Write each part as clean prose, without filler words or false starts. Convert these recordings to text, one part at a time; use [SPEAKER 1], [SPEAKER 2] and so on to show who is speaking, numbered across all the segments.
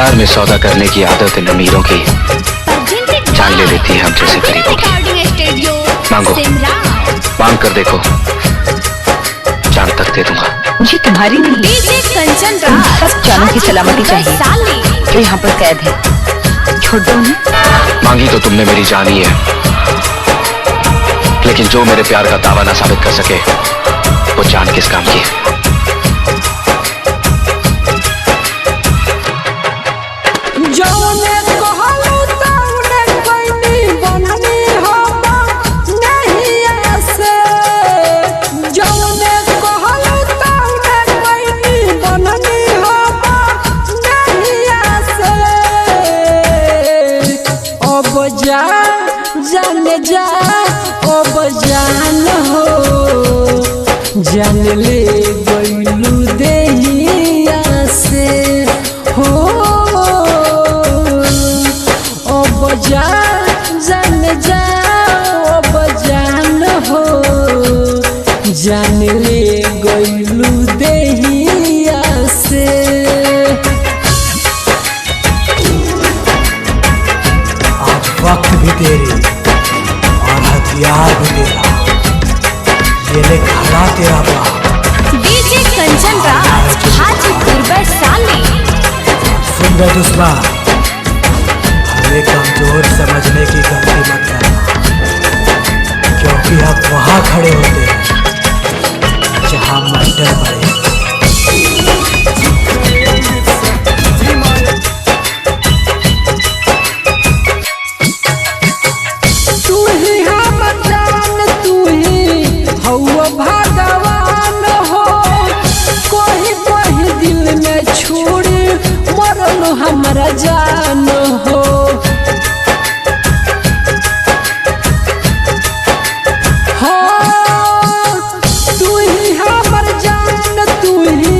[SPEAKER 1] प्यार में सौदा करने की आदत इन अमीरों की जान ले लेती है हम जैसे गरीबों की। मांगो, मांग कर देखो, जान तक दे दूंगा।
[SPEAKER 2] मुझे तुम्हारी नहीं, सब जानों की सलामती चाहिए जो यहाँ पर कैद है। छोड़ दो उन्हें।
[SPEAKER 1] मांगी तो तुमने मेरी जान ही है, लेकिन जो मेरे प्यार का दावा ना साबित कर सके वो जान किस काम की।
[SPEAKER 3] जाने जा ओ बजान हो, जान ले गइलू देहिया से हो। ओ बजान जाने जा ओ बजान हो, जान ले गइलू देहिया से।
[SPEAKER 4] वक्त भी तेरे और हथियार भी तेरा, ये ले खड़ा तेरा बाप।
[SPEAKER 2] डीजे कंचन राज, हाजीपुर वैशाली।
[SPEAKER 4] सुन रहे दुश्मन, हमें कमजोर समझने की गलती मत करना, क्योंकि हम वहाँ खड़े होते हैं जहाँ मर्डर पड़े।
[SPEAKER 3] हमारा जान हो, तू ही हमर जान, तू ही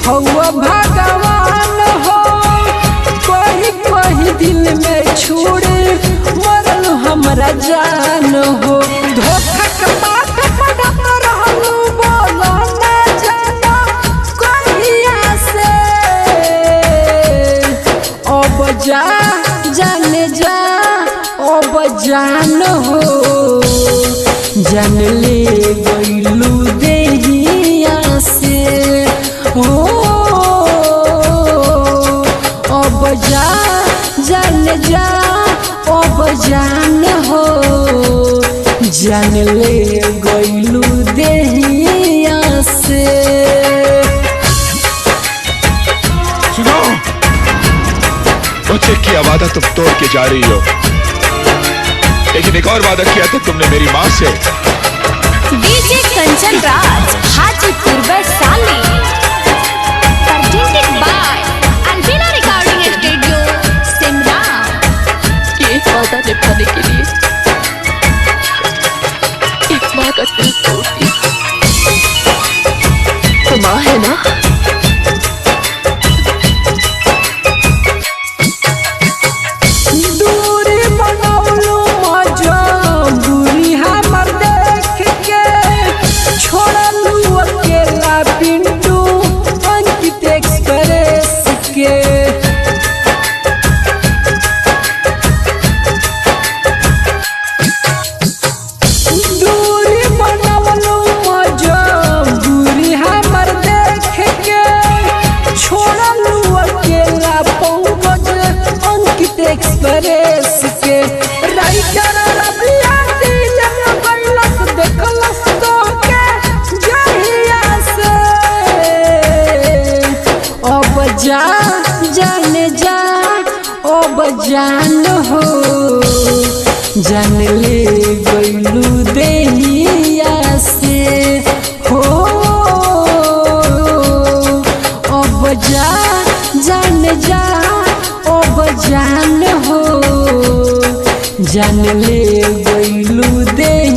[SPEAKER 3] हवा भगवान हो। कोई कोई दिल में छोड़े मरल हमारा जान हो। धोखा के बात पड़त रहलू, बोलो ना जाना कहिया से। जा जाने जा ओ बजान हो, जान ले गइलू देहिया से हो। ओ बजा जाने जा ओ बजान हो, जान ले गइलू देहिया से।
[SPEAKER 5] मुझसे किया वादा तुम तोड़ के जा रही हो, लेकिन एक और वादा किया था तुमने मेरी माँ से।
[SPEAKER 2] DJ Kanchan Raj, Hajipur Vaishali. Presented by Albina recording studio, Simra.
[SPEAKER 6] ये वादा निभाने के लिए एक माँ का दिल तोड़ दिया। तो माँ है ना,
[SPEAKER 3] एक्सप्रेस के राइटर रबिया दिल में गलत देखलस तो के जहिया से। अब जा जाने जा ओ बजान हो, जान ले गइलू देहिया से हो। अब जा जाने जा ओ बजान हो, जान ले गइलू दे।